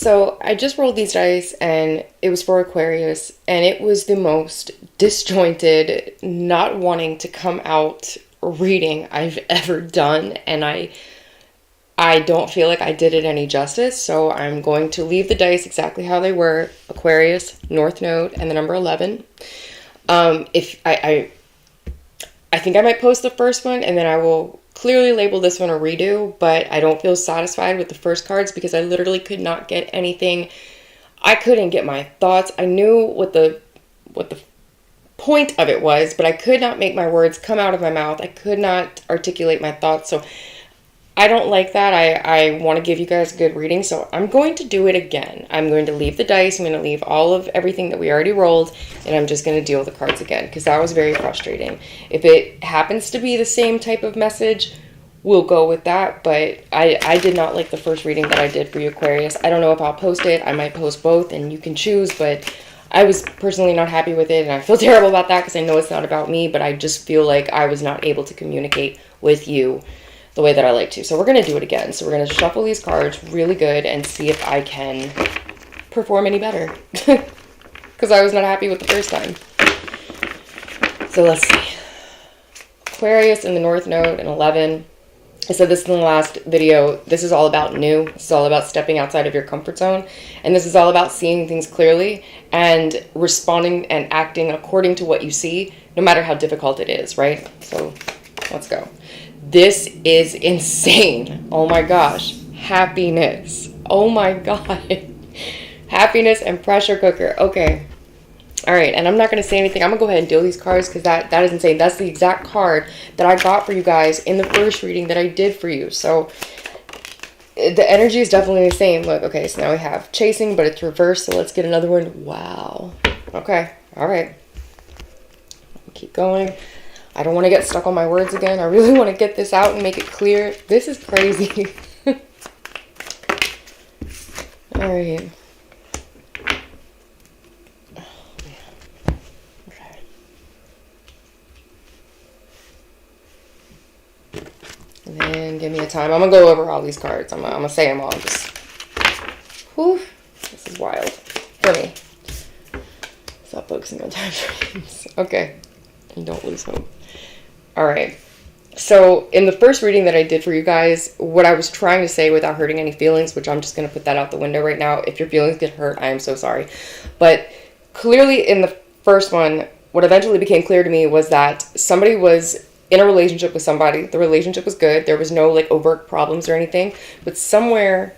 So I just rolled these dice and it was for Aquarius, and it was the most disjointed, not wanting to come out reading I've ever done, and I don't feel like I did it any justice, so I'm going to leave the dice exactly how they were: Aquarius, North Node, and the number 11. If I think I might post the first one, and then I will clearly label this one a redo, but I don't feel satisfied with the first cards because I literally could not get anything. I couldn't get my thoughts. I knew what the point of it was, but I could not make my words come out of my mouth. I could not articulate my thoughts, so I don't like that. I want to give you guys a good reading, so I'm going to do it again. I'm going to leave the dice. I'm going to leave all of everything that we already rolled, and I'm just going to deal with the cards again, because that was very frustrating. If it happens to be the same type of message, we'll go with that, but I did not like the first reading that I did for you, Aquarius. I don't know if I'll post it. I might post both, and you can choose, but I was personally not happy with it, and I feel terrible about that, because I know it's not about me, but I just feel like I was not able to communicate with you the way that I like to. So we're going to do it again. So we're going to shuffle these cards really good and see if I can perform any better. Because I was not happy with the first time. So let's see. Aquarius in the North Node and 11. I said this in the last video. This is all about new. This is all about stepping outside of your comfort zone. And this is all about seeing things clearly and responding and acting according to what you see, no matter how difficult it is, right? So let's go. This is insane. Oh my gosh. Happiness. Oh my God. Happiness and pressure cooker. Okay. All right. And I'm not going to say anything. I'm going to go ahead and deal these cards because that is insane. That's the exact card that I got for you guys in the first reading that I did for you. So the energy is definitely the same. Look, okay. So now we have chasing, but it's reversed. So let's get another one. Wow. Okay. All right. Keep going. I don't want to get stuck on my words again. I really want to get this out and make it clear. This is crazy. All right. Okay. And then give me a time. I'm going to go over all these cards. I'm going to say them all. Just, whew, this is wild for me. Stop focusing on time frames. Okay. And don't lose hope. All right. So in the first reading that I did for you guys, what I was trying to say without hurting any feelings, which I'm just going to put that out the window right now. If your feelings get hurt, I am so sorry. But clearly in the first one, what eventually became clear to me was that somebody was in a relationship with somebody. The relationship was good. There was no like overt problems or anything. But somewhere,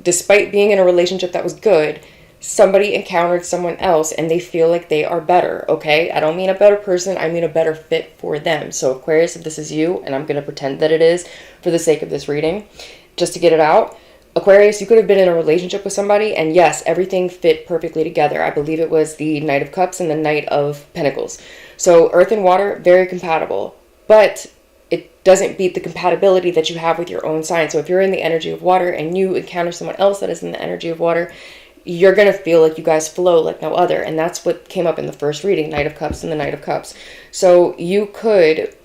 despite being in a relationship that was good, somebody encountered someone else and they feel like they are better, okay? I don't mean a better person, I mean a better fit for them. So Aquarius, if this is you, and I'm going to pretend that it is for the sake of this reading, just to get it out, Aquarius, you could have been in a relationship with somebody, and yes, everything fit perfectly together. I believe it was the Knight of Cups and the Knight of Pentacles. So earth and water, very compatible, but it doesn't beat the compatibility that you have with your own sign. So if you're in the energy of water and you encounter someone else that is in the energy of water, you're going to feel like you guys flow like no other. And that's what came up in the first reading, Knight of Cups and the Knight of Cups. So you could,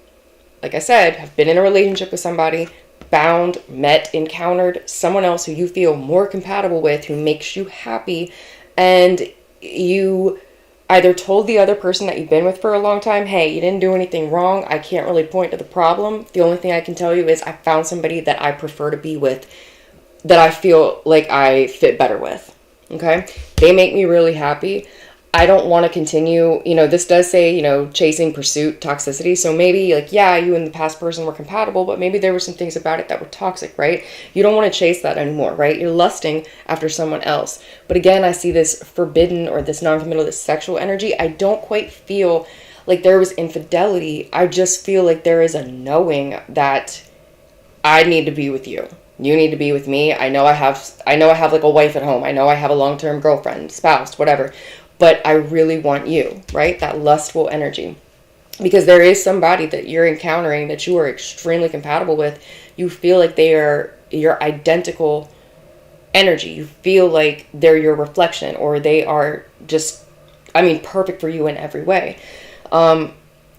like I said, have been in a relationship with somebody, bound, met, encountered someone else who you feel more compatible with, who makes you happy, and you either told the other person that you've been with for a long time, hey, you didn't do anything wrong, I can't really point to the problem. The only thing I can tell you is I found somebody that I prefer to be with, that I feel like I fit better with. Okay, they make me really happy. I don't want to continue, this does say, chasing, pursuit, toxicity. So maybe like, yeah, you and the past person were compatible, but maybe there were some things about it that were toxic, right? You don't want to chase that anymore, right? You're lusting after someone else. But again, I see this forbidden or this non-committal, this sexual energy. I don't quite feel like there was infidelity. I just feel like there is a knowing that I need to be with you. You need to be with me. I know I have like a wife at home. I know I have a long-term girlfriend, spouse, whatever. But I really want you, right? That lustful energy. Because there is somebody that you're encountering that you are extremely compatible with. You feel like they are your identical energy. You feel like they're your reflection, or they are just, perfect for you in every way.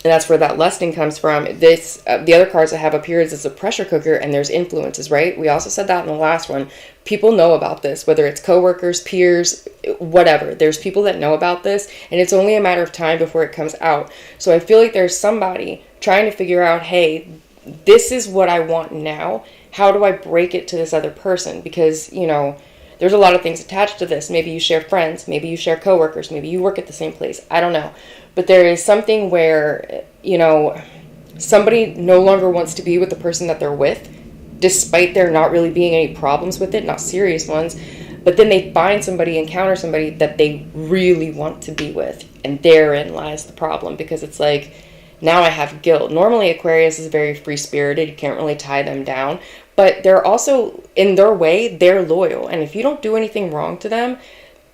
And that's where that lusting comes from. This the other cards I have up here is a pressure cooker, and there's influences, right? We also said that in the last one. People know about this, whether it's coworkers, peers, whatever. There's people that know about this, and it's only a matter of time before it comes out. So I feel like there's somebody trying to figure out, hey, this is what I want now. How do I break it to this other person? Because, you know, there's a lot of things attached to this. Maybe you share friends, maybe you share coworkers, maybe you work at the same place. I don't know. But there is something where, you know, somebody no longer wants to be with the person that they're with, despite there not really being any problems with it, not serious ones. But then they find somebody, encounter somebody that they really want to be with. And therein lies the problem, because it's like, now I have guilt. Normally Aquarius is very free-spirited. You can't really tie them down. But they're also, in their way, they're loyal. And if you don't do anything wrong to them,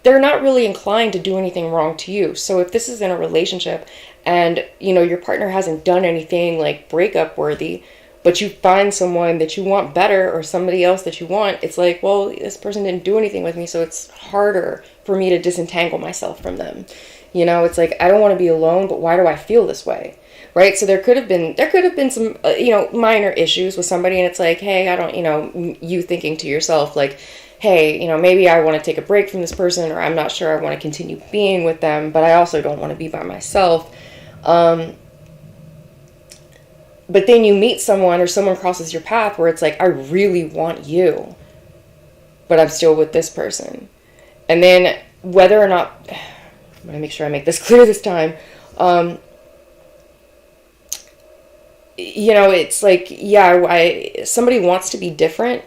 they're not really inclined to do anything wrong to you. So if this is in a relationship and, you know, your partner hasn't done anything like breakup worthy, but you find someone that you want better or somebody else that you want, it's like, well, this person didn't do anything with me, so it's harder for me to disentangle myself from them. You know, it's like, I don't want to be alone, but why do I feel this way? Right? So there could have been some, you know, minor issues with somebody, and it's like, hey, I don't, you know, you thinking to yourself, like, hey, you know, maybe I want to take a break from this person, or I'm not sure I want to continue being with them, but I also don't want to be by myself. But then you meet someone, or someone crosses your path where it's like, I really want you, but I'm still with this person. And then whether or not, I'm going to make sure I make this clear this time, you know, it's like, yeah, somebody wants to be different,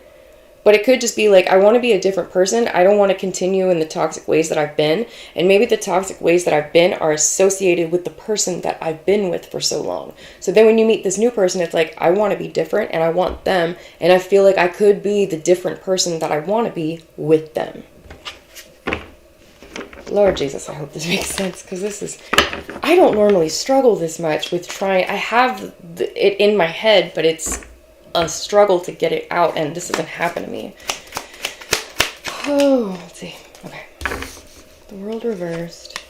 but it could just be like, I want to be a different person. I don't want to continue in the toxic ways that I've been. And maybe the toxic ways that I've been are associated with the person that I've been with for so long. So then when you meet this new person, it's like, I want to be different and I want them. And I feel like I could be the different person that I want to be with them. Lord Jesus, I hope this makes sense, because this is, I don't normally struggle this much with trying, I have it in my head, but it's a struggle to get it out, and this doesn't happen to me. Oh, let's see. Okay. The world reversed.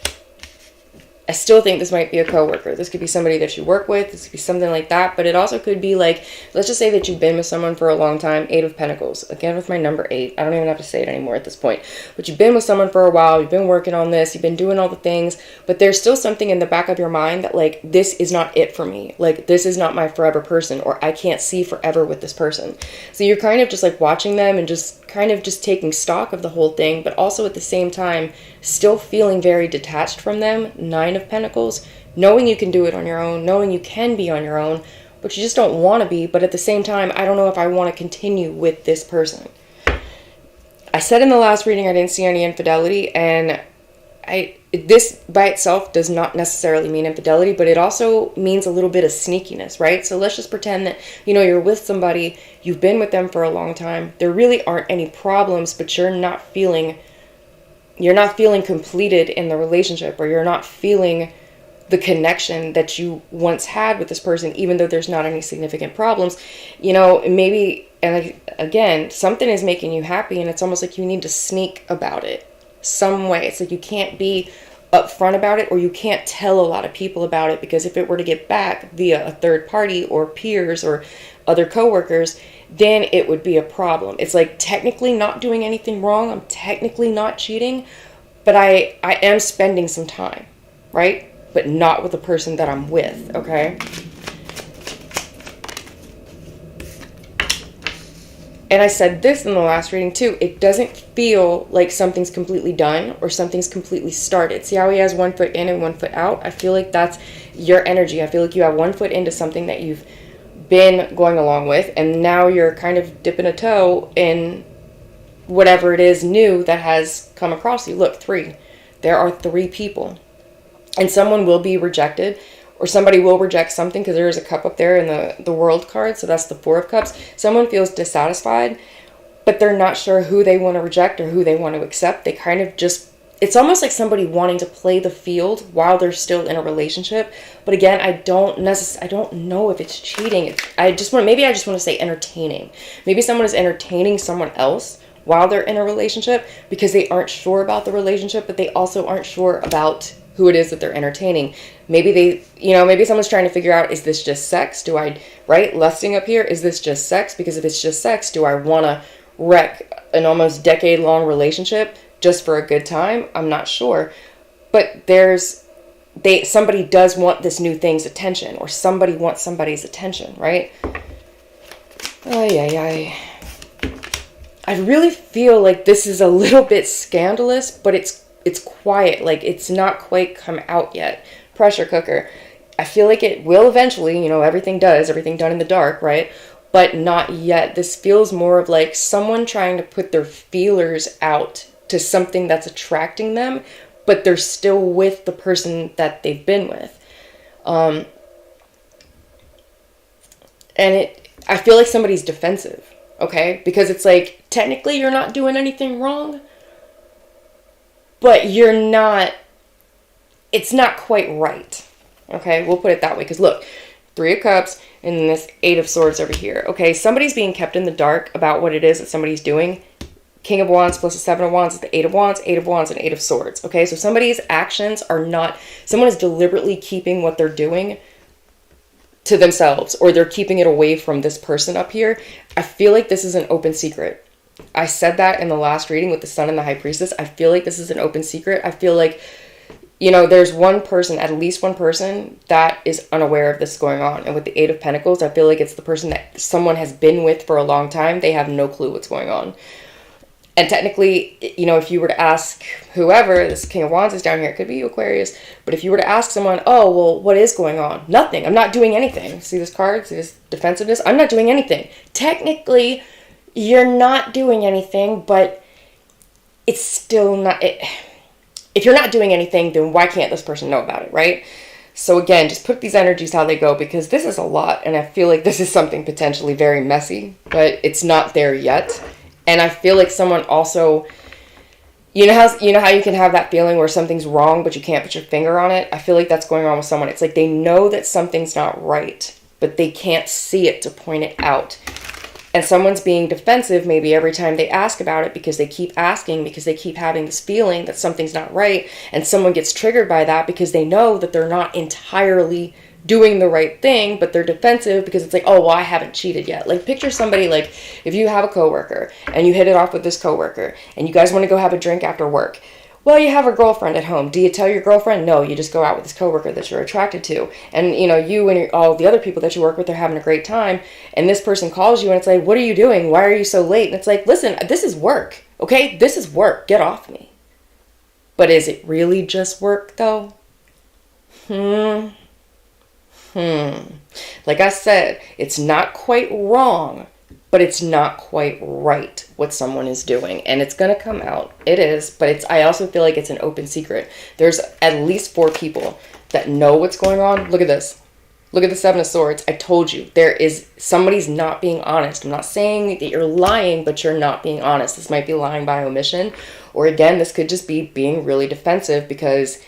I still think this might be a coworker. This could be somebody that you work with. This could be something like that. But it also could be like, let's just say that you've been with someone for a long time. 8 of Pentacles. Again, with my number 8. I don't even have to say it anymore at this point. But you've been with someone for a while. You've been working on this. You've been doing all the things. But there's still something in the back of your mind that, like, this is not it for me. Like, this is not my forever person. Or I can't see forever with this person. So you're kind of just like watching them and just kind of just taking stock of the whole thing, but also at the same time still feeling very detached from them. 9 of Pentacles, knowing you can do it on your own, knowing you can be on your own, but you just don't want to be. But at the same time, I don't know if I want to continue with this person. I said in the last reading I didn't see any infidelity, and this by itself does not necessarily mean infidelity, but it also means a little bit of sneakiness, right? So let's just pretend that, you know, you're with somebody, you've been with them for a long time, there really aren't any problems, but you're not feeling completed in the relationship, or you're not feeling the connection that you once had with this person, even though there's not any significant problems. You know, maybe, and like, again, something is making you happy, and it's almost like you need to sneak about it some way. It's like you can't be upfront about it, or you can't tell a lot of people about it, because if it were to get back via a third party or peers or other coworkers, then it would be a problem. It's like technically not doing anything wrong. I'm technically not cheating, but I am spending some time, right? But not with the person that I'm with, okay? And I said this in the last reading too. It doesn't feel like something's completely done or something's completely started. See how he has 1 foot in and 1 foot out? I feel like that's your energy. I feel like you have 1 foot into something that you've been going along with, and now you're kind of dipping a toe in whatever it is new that has come across you. Look, 3. There are 3 people. And someone will be rejected, or somebody will reject something, because there is a cup up there in the world card, so that's the 4 of Cups. Someone feels dissatisfied, but they're not sure who they want to reject or who they want to accept. They kind of just, it's almost like somebody wanting to play the field while they're still in a relationship. But again, I don't know if it's cheating. Maybe I just want to say entertaining. Maybe someone is entertaining someone else while they're in a relationship because they aren't sure about the relationship, but they also aren't sure about who it is that they're entertaining. Maybe they, maybe someone's trying to figure out, is this just sex? Right? Lusting up here, is this just sex? Because if it's just sex, do I want to wreck an almost decade-long relationship just for a good time? I'm not sure. But somebody does want this new thing's attention, or somebody wants somebody's attention, right? I really feel like this is a little bit scandalous, but it's quiet. Like, it's not quite come out yet. Pressure cooker. I feel like it will eventually, everything done in the dark, right? But not yet. This feels more of like someone trying to put their feelers out to something that's attracting them, but they're still with the person that they've been with. And I feel like somebody's defensive, okay? Because it's like, technically you're not doing anything wrong, but it's not quite right, okay? We'll put it that way, because look, 3 of Cups and then this 8 of Swords over here, okay? Somebody's being kept in the dark about what it is that somebody's doing. King of Wands plus the 7 of Wands is the 8 of Wands, 8 of Wands, and 8 of Swords, okay? So somebody's actions are not, someone is deliberately keeping what they're doing to themselves, or they're keeping it away from this person up here. I feel like this is an open secret. I said that in the last reading with the Sun and the High Priestess. I feel like this is an open secret. I feel like, there's one person, at least one person, that is unaware of this going on. And with the 8 of Pentacles, I feel like it's the person that someone has been with for a long time. They have no clue what's going on. And technically, if you were to ask whoever, this King of Wands is down here, it could be Aquarius, but if you were to ask someone, oh, well, what is going on? Nothing. I'm not doing anything. See this card? See this defensiveness? I'm not doing anything. Technically, you're not doing anything, but it's still not... If you're not doing anything, then why can't this person know about it, right? So again, just put these energies how they go, because this is a lot, and I feel like this is something potentially very messy, but it's not there yet. And I feel like someone also, you know how you can have that feeling where something's wrong, but you can't put your finger on it? I feel like that's going on with someone. It's like they know that something's not right, but they can't see it to point it out. And someone's being defensive maybe every time they ask about it, because they keep asking, because they keep having this feeling that something's not right. And someone gets triggered by that because they know that they're not entirely doing the right thing, but they're defensive because it's like, oh, well, I haven't cheated yet. Like, picture somebody, like, if you have a coworker and you hit it off with this coworker and you guys want to go have a drink after work. Well, you have a girlfriend at home. Do you tell your girlfriend? No, you just go out with this coworker that you're attracted to. And, you and all the other people that you work with are having a great time. And this person calls you and it's like, what are you doing? Why are you so late? And it's like, listen, this is work, okay? This is work. Get off me. But is it really just work, though? Like I said, it's not quite wrong, but it's not quite right what someone is doing. And it's going to come out. It is, but I also feel like it's an open secret. There's at least 4 people that know what's going on. Look at this. Look at the 7 of Swords. I told you, somebody's not being honest. I'm not saying that you're lying, but you're not being honest. This might be lying by omission. Or again, this could just be being really defensive, because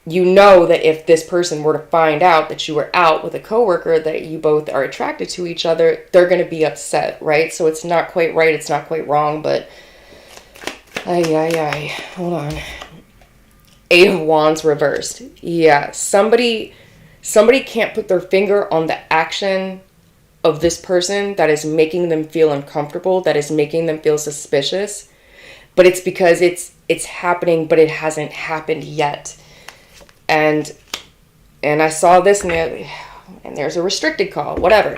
you know that if this person were to find out that you were out with a coworker, that you both are attracted to each other, they're going to be upset, right? So it's not quite right, it's not quite wrong, but hold on. 8 of Wands reversed. Yeah, somebody can't put their finger on the action of this person that is making them feel uncomfortable, that is making them feel suspicious, but it's because it's happening, but it hasn't happened yet. And I saw this and there's a restricted call, whatever.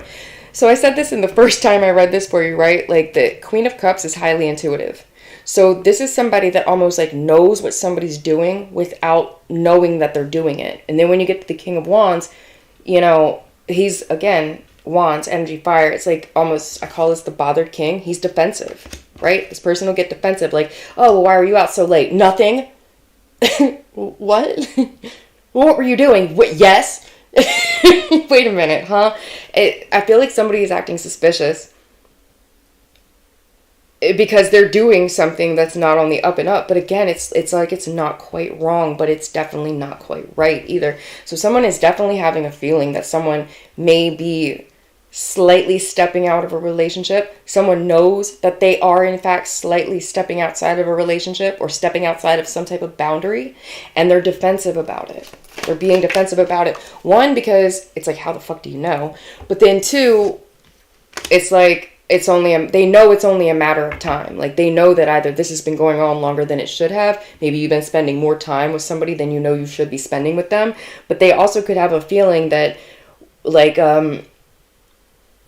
So I said this in the first time I read this for you, right? Like, the Queen of Cups is highly intuitive. So this is somebody that almost like knows what somebody's doing without knowing that they're doing it. And then when you get to the King of Wands, he's, again, Wands, energy, fire. It's like almost, I call this the bothered king. He's defensive, right? This person will get defensive. Like, oh, well, why were you out so late? Nothing. What? What were you doing? Yes. Wait a minute, huh? I feel like somebody is acting suspicious because they're doing something that's not on the up and up. But again, it's like it's not quite wrong, but it's definitely not quite right either. So someone is definitely having a feeling that someone may be slightly stepping out of a relationship. Someone knows that they are in fact slightly stepping outside of a relationship or stepping outside of some type of boundary, and they're defensive about it. They're being defensive about it. One, because it's like, how the fuck do you know? But then two, it's like, they know it's only a matter of time. Like, they know that either this has been going on longer than it should have. Maybe you've been spending more time with somebody than you know you should be spending with them. But they also could have a feeling that, like,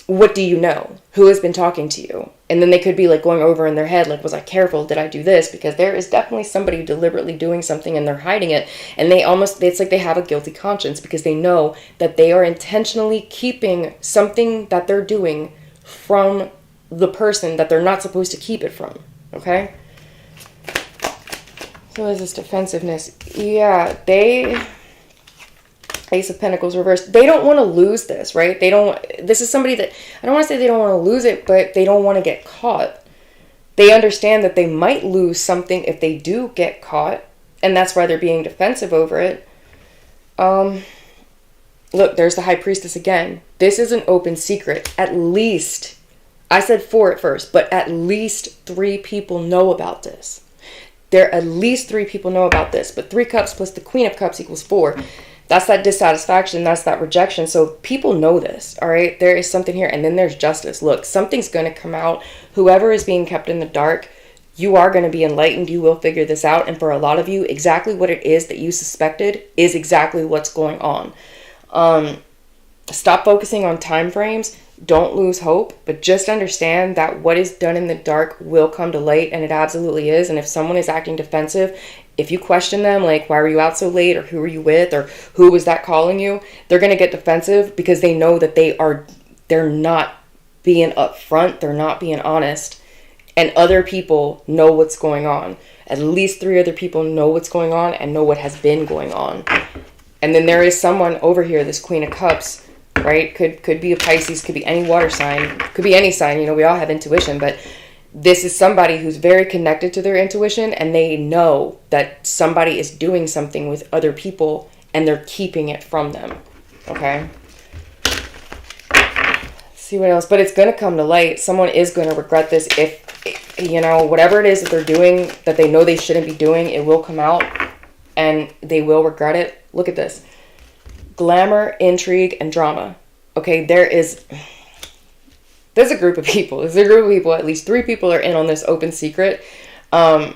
what do you know? Who has been talking to you? And then they could be like going over in their head, like, was I careful? Did I do this? Because there is definitely somebody deliberately doing something and they're hiding it. And it's like they have a guilty conscience because they know that they are intentionally keeping something that they're doing from the person that they're not supposed to keep it from. Okay? So is this defensiveness? Yeah, Ace of Pentacles reversed. They don't want to lose this, right? This is somebody that, I don't want to say they don't want to lose it, but they don't want to get caught. They understand that they might lose something if they do get caught, and that's why they're being defensive over it. Look, there's the High Priestess again. This is an open secret. At least, I said 4 at first, but at least 3 people know about this. At least 3 people know about this, but 3 cups plus the Queen of Cups equals 4. That's that dissatisfaction. That's that rejection. So people know this, all right? There is something here. And then there's justice. Look, something's going to come out. Whoever is being kept in the dark, you are going to be enlightened. You will figure this out. And for a lot of you, exactly what it is that you suspected is exactly what's going on. Stop focusing on time frames. Don't lose hope. But just understand that what is done in the dark will come to light. And it absolutely is. And if someone is acting defensive, if you question them, like, why were you out so late? Or who were you with? Or who was that calling you? They're going to get defensive because they know that they're not being upfront. They're not being honest. And other people know what's going on. At least 3 other people know what's going on and know what has been going on. And then there is someone over here, this Queen of Cups, right? Could be a Pisces, could be any water sign, could be any sign. You know, we all have intuition, but this is somebody who's very connected to their intuition, and they know that somebody is doing something with other people and they're keeping it from them. Okay? Let's see what else. But it's going to come to light. Someone is going to regret this if, you know, whatever it is that they're doing that they know they shouldn't be doing, it will come out and they will regret it. Look at this. Glamour, intrigue, and drama. Okay, there's a group of people. There's a group of people. At least 3 people are in on this open secret. And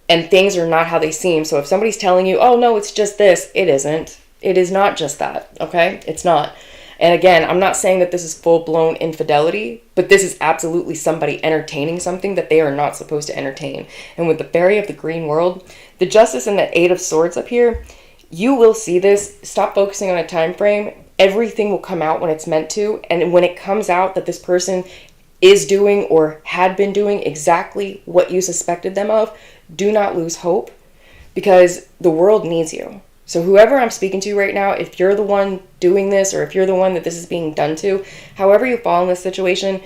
things are not how they seem. So if somebody's telling you, oh, no, it's just this. It isn't. It is not just that. Okay? It's not. And again, I'm not saying that this is full-blown infidelity, but this is absolutely somebody entertaining something that they are not supposed to entertain. And with the Fairy of the Green World, the Justice and the 8 of Swords up here, you will see this. Stop focusing on a time frame. Everything will come out when it's meant to. And when it comes out that this person is doing or had been doing exactly what you suspected them of, do not lose hope, because the world needs you. So whoever I'm speaking to right now, if you're the one doing this, or if you're the one that this is being done to, however you fall in this situation,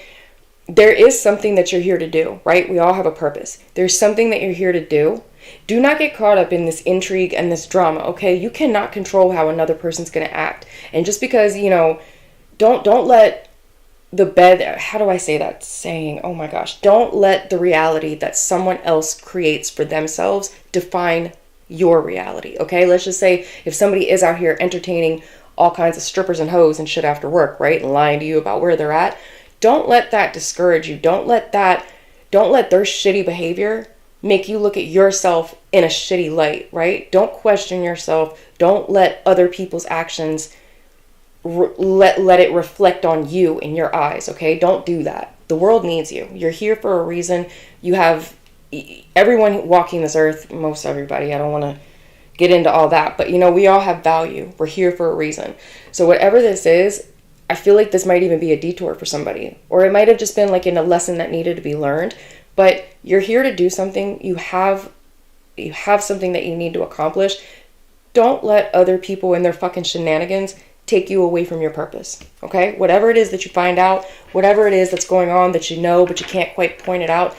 there is something that you're here to do, right? We all have a purpose. There's something that you're here to do. Do not get caught up in this intrigue and this drama, okay? You cannot control how another person's going to act. And just because, you know, don't let how do I say that saying? Oh my gosh. Don't let the reality that someone else creates for themselves define your reality, okay? Let's just say if somebody is out here entertaining all kinds of strippers and hoes and shit after work, right? And lying to you about where they're at. Don't let that discourage you. Don't let their shitty behavior make you look at yourself in a shitty light, right? Don't question yourself. Don't let other people's actions let it reflect on you in your eyes, okay? Don't do that. The world needs you. You're here for a reason. You have everyone walking this earth, most everybody. I don't want to get into all that, but you know, we all have value. We're here for a reason. So whatever this is, I feel like this might even be a detour for somebody, or it might have just been like in a lesson that needed to be learned. But you're here to do something. You have something that you need to accomplish. Don't let other people and their fucking shenanigans take you away from your purpose, okay? Whatever it is that you find out, whatever it is that's going on that you know, but you can't quite point it out,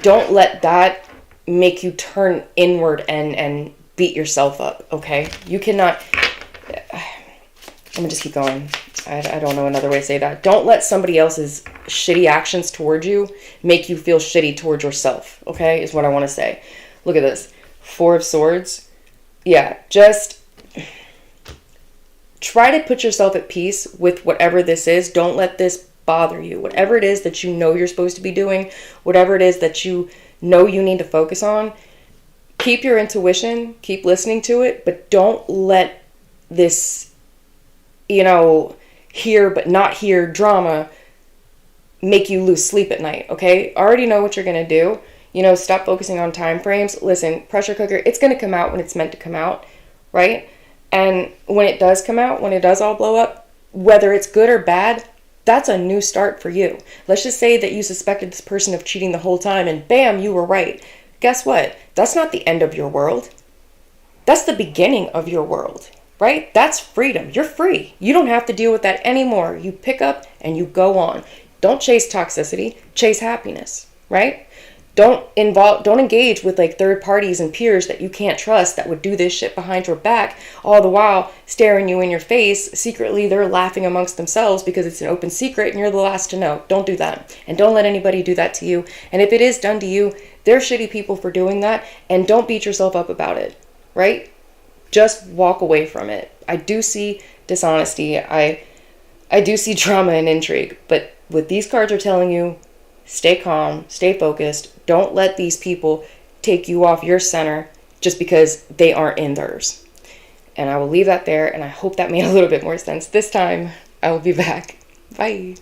don't let that make you turn inward and beat yourself up, okay? You cannot... I'm gonna just keep going. I don't know another way to say that. Don't let somebody else's shitty actions towards you make you feel shitty towards yourself, okay? Is what I want to say. Look at this. Four of Swords. Yeah, just try to put yourself at peace with whatever this is. Don't let this bother you. Whatever it is that you know you're supposed to be doing, whatever it is that you know you need to focus on, keep your intuition, keep listening to it, but don't let this, here but not here drama make you lose sleep at night, okay? Already know what you're going to do. Stop focusing on time frames. Listen, pressure cooker, it's going to come out when it's meant to come out, right? And when it does come out, when it does all blow up, whether it's good or bad, that's a new start for you. Let's just say that you suspected this person of cheating the whole time and bam, you were right. Guess what? That's not the end of your world. That's the beginning of your world, right? That's freedom. You're free. You don't have to deal with that anymore. You pick up and you go on. Don't chase toxicity, chase happiness, right? Don't engage with like third parties and peers that you can't trust that would do this shit behind your back, all the while staring you in your face. Secretly, they're laughing amongst themselves because it's an open secret and you're the last to know. Don't do that. And don't let anybody do that to you. And if it is done to you, they're shitty people for doing that. And don't beat yourself up about it, right? Just walk away from it. I do see dishonesty. I do see drama and intrigue. But what these cards are telling you, stay calm, stay focused. Don't let these people take you off your center just because they aren't in theirs. And I will leave that there, and I hope that made a little bit more sense this time. I will be back. Bye.